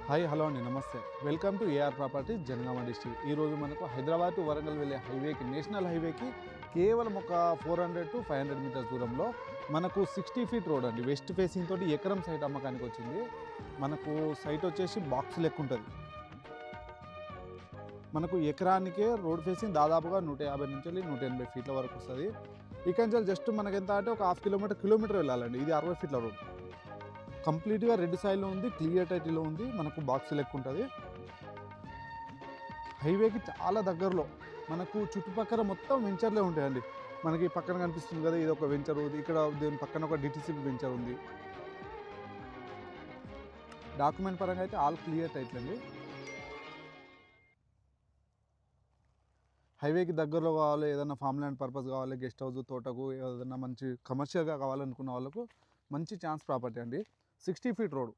Hi hello అండి, నమస్తే. Welcome to AR properties Jangaon district. ఈరోజు మనకు హైదరాబాద్ టు వరంగల్ వెళ్ళే హైవేకి, నేషనల్ హైవేకి కేవలం ఒక 400 to 500 మీటర్స్ దూరంలో మనకు 60 ఫీట్ రోడ్ అండి, వెస్ట్ ఫేసింగ్ తోటి ఎకరం సైట్ అమ్మకానికి వచ్చింది. మనకు సైట్ వచ్చేసి బాక్స్ లెక్క ఉంటుంది. మనకు ఎకరానికే రోడ్ ఫేసింగ్ దాదాపుగా 150 నుంచి 180 ఫీట్ల వరకు వస్తుంది. ఇక్కడి నుంచి జస్ట్ మనకి ఎంత అంటే ఒక హాఫ్ కిలోమీటర్ వెళ్ళాలండి. ఇది 60 ఫీట్ల రోడ్. కంప్లీట్గా రెడ్ సాయిల్లో ఉంది, క్లియర్ టైటిల్లో ఉంది. మనకు బాక్స్ లెక్క ఉంటుంది. హైవేకి చాలా దగ్గరలో మనకు చుట్టుపక్కల మొత్తం వెంచర్లే ఉంటాయండి. మనకి పక్కన కనిపిస్తుంది కదా, ఇది ఒక వెంచర్ ఉంది. ఇక్కడ దీని పక్కన ఒక డిటిసిపి వెంచర్ ఉంది. డాక్యుమెంట్ పరంగా అయితే ఆల్ క్లియర్ టైటిల్ అండి. హైవేకి దగ్గరలో కావాలి, ఏదైనా ఫామ్ ల్యాండ్ పర్పస్ కావాలి, గెస్ట్ హౌస్, తోటకు, ఏదైనా మంచి కమర్షియల్గా కావాలనుకున్న వాళ్ళకు మంచి ఛాన్స్ ప్రాపర్టీ అండి. 60 ఫీట్ రోడ్.